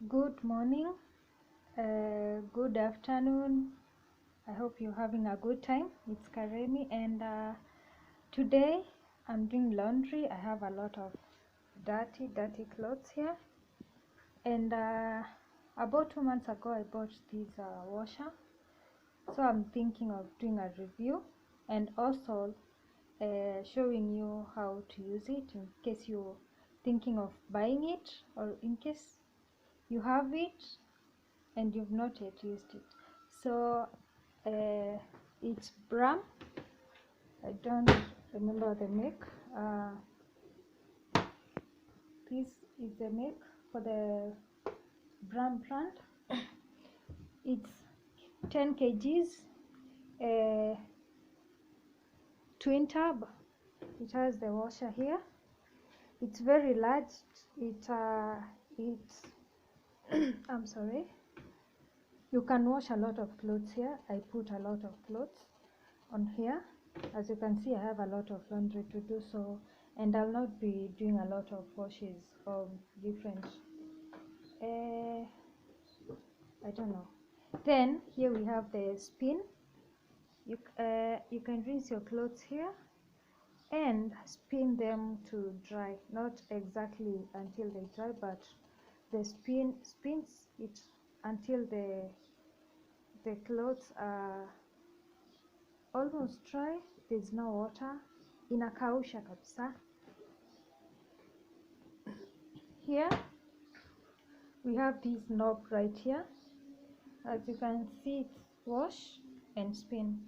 Good morning, good afternoon. I hope you're having a good time. It's Karemi, and today I'm doing laundry. I have a lot of dirty clothes here, and about 2 months ago I bought this washer. So I'm thinking of doing a review and also showing you how to use it in case you're thinking of buying it, or in case you have it and you've not yet used it. So it's Bruhm. I don't remember the make. This is the make for the Bruhm brand. It's 10 kgs, twin tub. It has the washer here. It's very large. It's I'm sorry. You can wash a lot of clothes here. I put a lot of clothes on here. As you can see, I have a lot of laundry to do, so, and I'll not be doing a lot of washes of different I don't know. Then here we have the spin. You can rinse your clothes here and spin them to dry, not exactly until they dry, but the spins it until the clothes are almost dry. There's no water, inakausha kabisa. Here we have this knob right here. As you can see, it's wash and spin.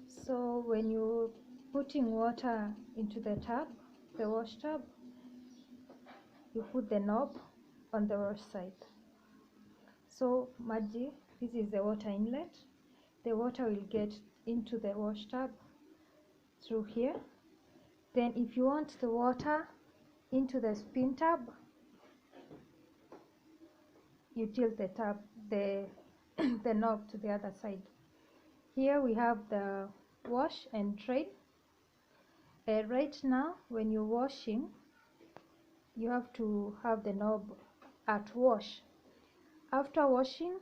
So when you're putting water into the tub, the wash tub, you put the knob on the wash side. So maji, this is the water inlet. The water will get into the wash tub through here. Then if you want the water into the spin tub, you tilt the tub, the knob to the other side. Here we have the wash and drain. Right now, when you're washing, you have to have the knob at wash. After washing,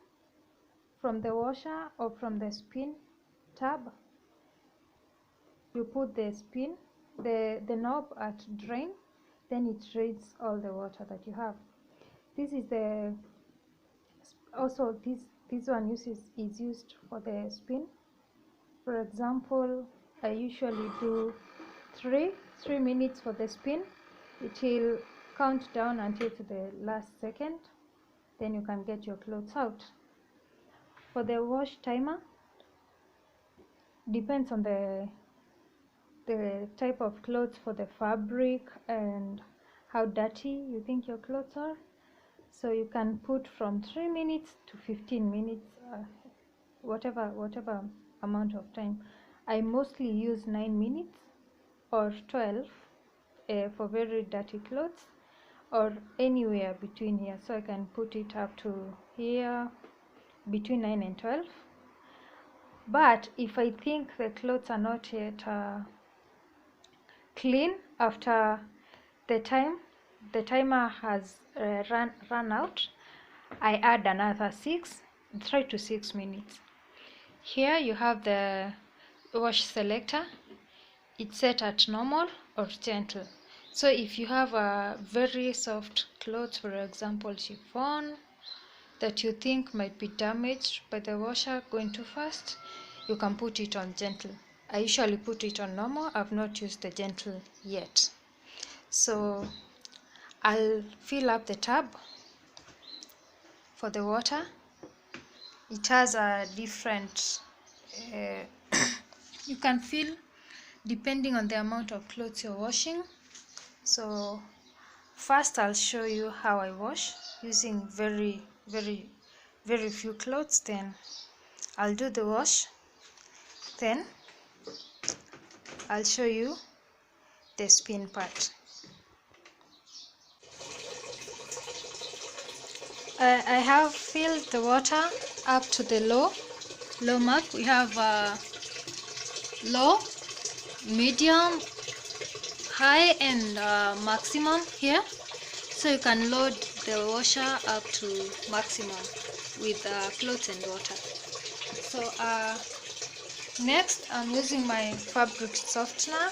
from the washer or from the spin tab, you put the knob at drain, then it drains all the water that you have. This is also this one is used for the spin. For example, I usually do 3 minutes for the spin. It will count down until to the last second, then you can get your clothes out. For the wash timer, depends on the type of clothes, for the fabric and how dirty you think your clothes are. So you can put from 3 minutes to 15 minutes, whatever amount of time. I mostly use 9 minutes or 12 for very dirty clothes, or anywhere between here. So I can put it up to here between 9 and 12. But if I think the clothes are not yet clean after the timer has run out, I add another 3 to 6 minutes. Here you have the wash selector. It's set at normal or gentle. So if you have a very soft clothes, for example chiffon, that you think might be damaged by the washer going too fast, you can put it on gentle. I usually put it on normal. I've not used the gentle yet. So I'll fill up the tub for the water. It has a different you can fill depending on the amount of clothes you're washing. So first I'll show you how I wash using very few clothes. Then I'll do the wash, then I'll show you the spin part. I have filled the water up to the low mark. We have low, medium, high and maximum here. So you can load the washer up to maximum with clothes and water. So next I'm using my fabric softener.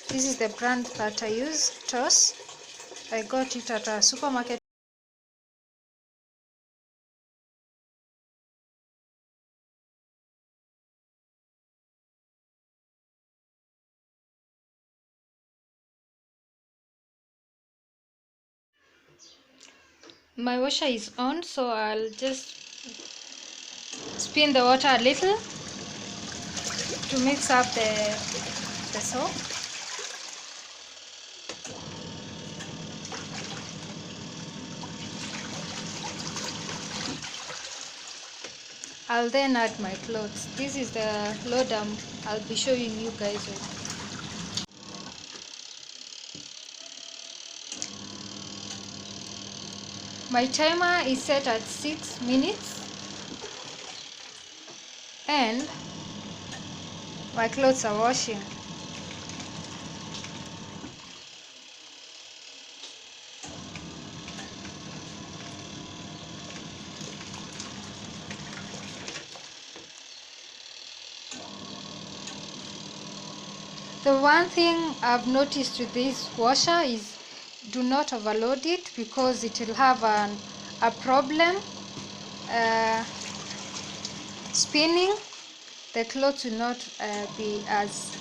This is the brand that I use, Toss. I got it at a supermarket. My washer is on, so I'll just spin the water a little to mix up the soap. I'll then add my clothes. This is the load I'll be showing you guys with. My timer is set at 6 minutes and my clothes are washing. The one thing I've noticed with this washer is do not overload it, because it will have a problem spinning. The clothes will not be as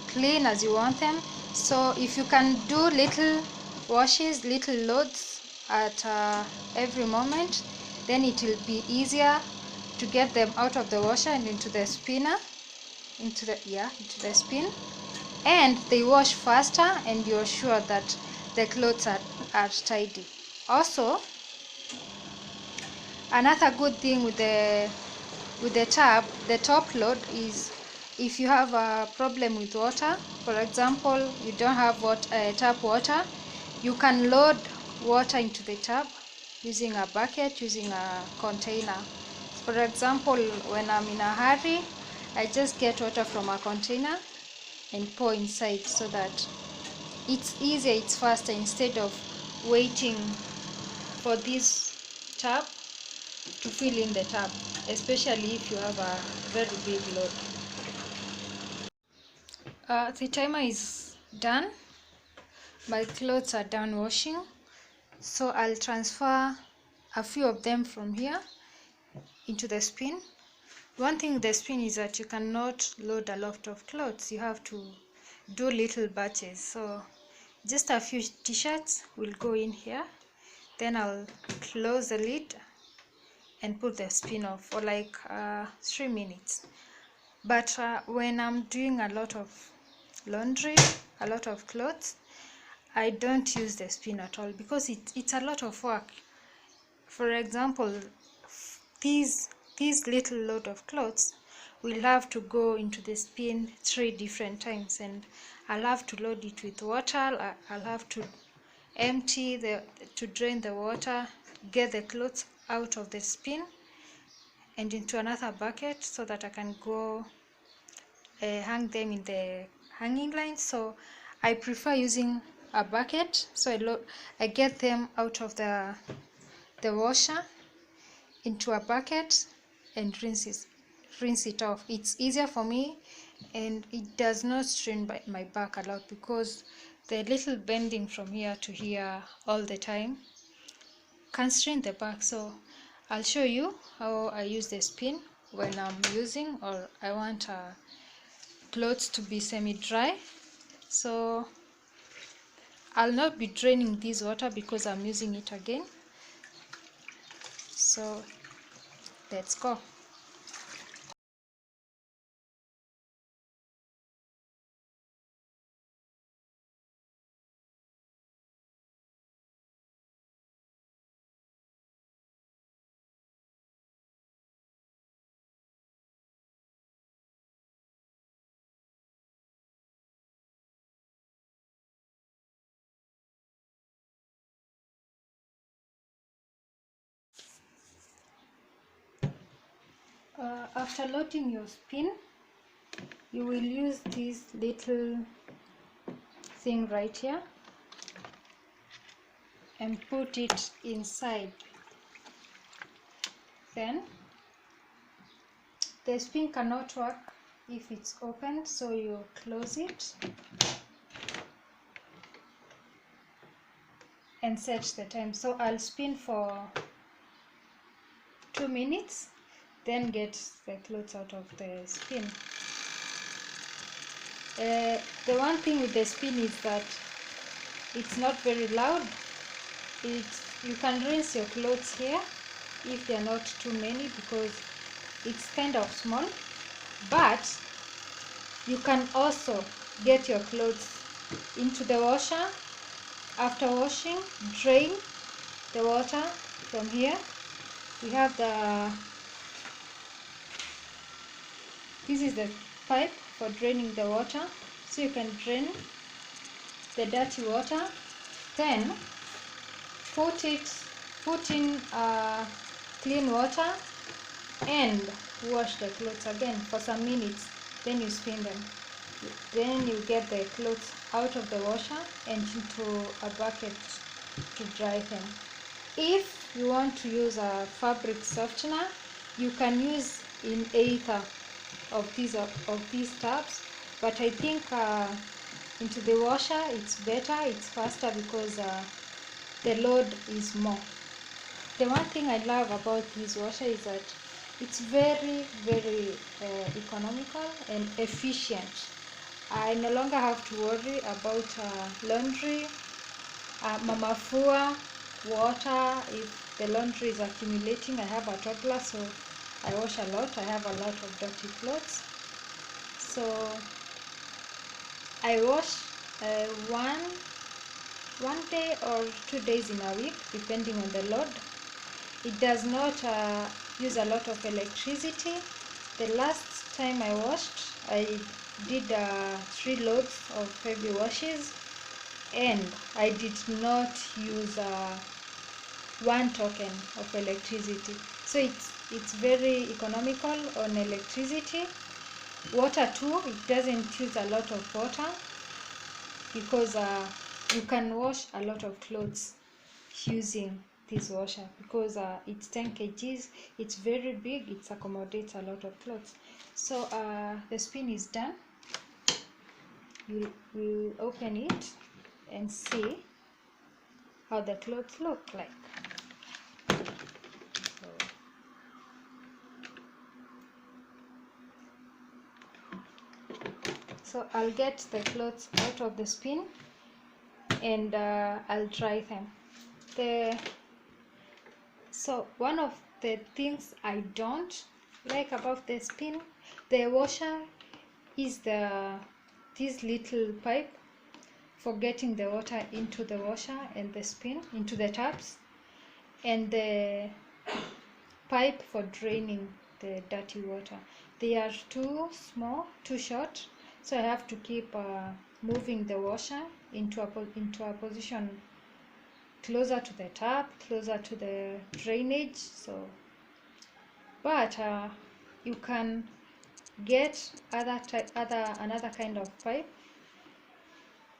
clean as you want them. So if you can do little washes, little loads at every moment, then it will be easier to get them out of the washer and into the spinner, into the spin, and they wash faster, and you're sure that the clothes are tidy. Also, another good thing with the top load is, if you have a problem with water, for example, you don't have tap water, you can load water into the tap using a bucket, using a container. For example, when I'm in a hurry, I just get water from a container and pour inside, so that it's easier, it's faster, instead of waiting for this tap to fill in the tap, especially if you have a very big load. The timer is done. My clothes are done washing, so I'll transfer a few of them from here into the spin. One thing with the spin is that you cannot load a lot of clothes. You have to do little batches. So just a few t-shirts will go in here. Then I'll close the lid and put the spin off for like 3 minutes. But when I'm doing a lot of laundry, a lot of clothes, I don't use the spin at all, because it's a lot of work. For example, these little load of clothes will have to go into the spin 3 different times, and I'll have to load it with water. I'll have to empty to drain the water, get the clothes out of the spin and into another bucket, so that I can go hang them in the hanging line. So I prefer using a bucket. So I get them out of the washer into a bucket and rinse it off. It's easier for me, and it does not strain my back a lot, because the little bending from here to here all the time can strain the back. So I'll show you how I use the spin when I'm using, or I want clothes to be semi-dry. So I'll not be draining this water because I'm using it again. So let's go. After loading your spin, you will use this little thing right here. and put it inside. Then the spin cannot work if it's open, so you close it and set the time. So I'll spin for 2 minutes, then get the clothes out of the spin. The one thing with the spin is that it's not very loud. You can rinse your clothes here if they are not too many, because it's kind of small. But you can also get your clothes into the washer. After washing, drain the water from here. We have this is the pipe for draining the water, so you can drain the dirty water, then put in clean water and wash the clothes again for some minutes. Then you spin them. Then you get the clothes out of the washer and into a bucket to dry them. If you want to use a fabric softener, you can use in either of these tubs, but I think into the washer it's better, it's faster, because the load is more. The one thing I love about this washer is that it's very, very economical and efficient. I no longer have to worry about laundry, mamafua, water. If the laundry is accumulating, I have a toddler, so I wash a lot. I have a lot of dirty clothes, so I wash one day or 2 days in a week, depending on the load. It does not use a lot of electricity. The last time I washed, I did 3 loads of heavy washes, and I did not use 1 token of electricity. So it's very economical on electricity. Water too, it doesn't use a lot of water, because you can wash a lot of clothes using this washer, because it's 10 kgs, it's very big, it accommodates a lot of clothes. So the spin is done. We'll open it and see how the clothes look like. So I'll get the clothes out of the spin and I'll dry them. So one of the things I don't like about the spin, the washer, is this little pipe for getting the water into the washer and the spin into the taps, and the pipe for draining the dirty water. They are too small, too short, so I have to keep moving the washer into a position closer to the tap, closer to the drainage. So, but you can get another kind of pipe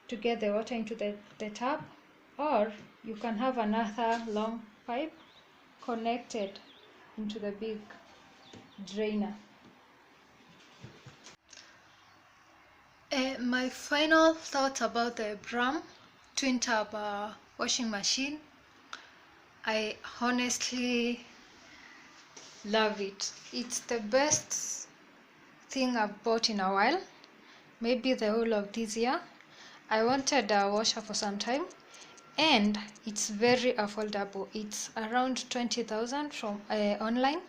to get the water into the tap, or you can have another long pipe connected into the big drainer. My final thoughts about the Bruhm twin tub washing machine. I honestly love it. It's the best thing I've bought in a while, maybe the whole of this year. I wanted a washer for some time, and it's very affordable. It's around 20,000 from online.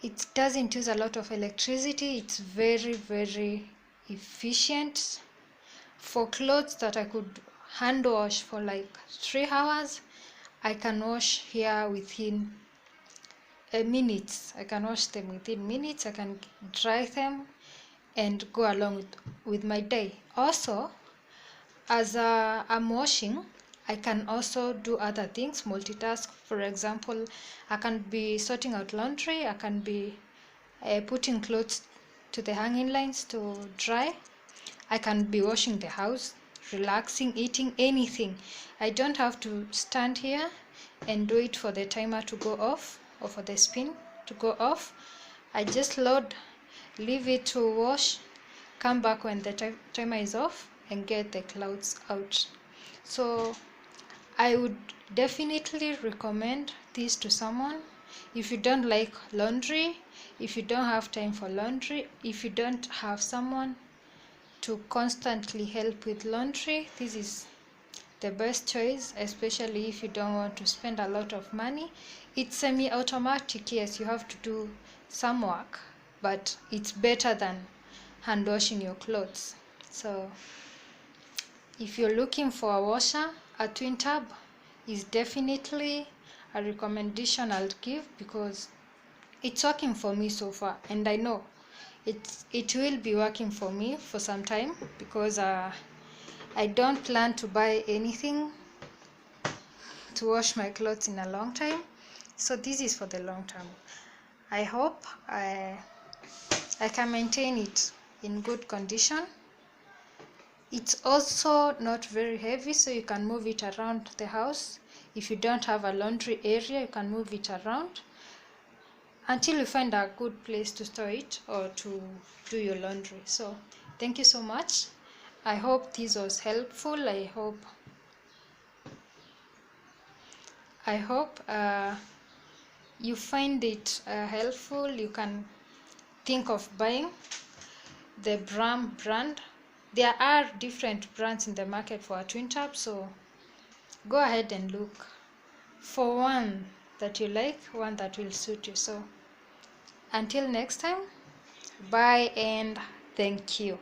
It doesn't use a lot of electricity. It's very, very efficient. For clothes that I could hand wash for like 3 hours, I can wash here within minutes. I can wash them within minutes. I can dry them and go along with my day. Also, as I'm washing, I can also do other things, multitask. For example, I can be sorting out laundry, I can be putting clothes to the hanging lines to dry, I can be washing the house, relaxing, eating anything. I don't have to stand here and do it for the timer to go off or for the spin to go off. I just load, leave it to wash, come back when the timer is off and get the clouds out. So I would definitely recommend this to someone. If you don't like laundry, if you don't have time for laundry, if you don't have someone to constantly help with laundry, this is the best choice, especially if you don't want to spend a lot of money. It's semi-automatic, yes, you have to do some work, but it's better than hand washing your clothes. So if you're looking for a washer, a twin tub is definitely a recommendation I'll give, because it's working for me so far, and I know it will be working for me for some time, because I don't plan to buy anything to wash my clothes in a long time. So this is for the long term. I hope I can maintain it in good condition. It's also not very heavy, so you can move it around the house. If you don't have a laundry area, you can move it around until you find a good place to store it or to do your laundry. So thank you so much. I hope this was helpful. I hope you find it helpful. You can think of buying the Bruhm brand. There are different brands in the market for a twin tub, so go ahead and look for one that you like, one that will suit you. So until next time, bye and thank you.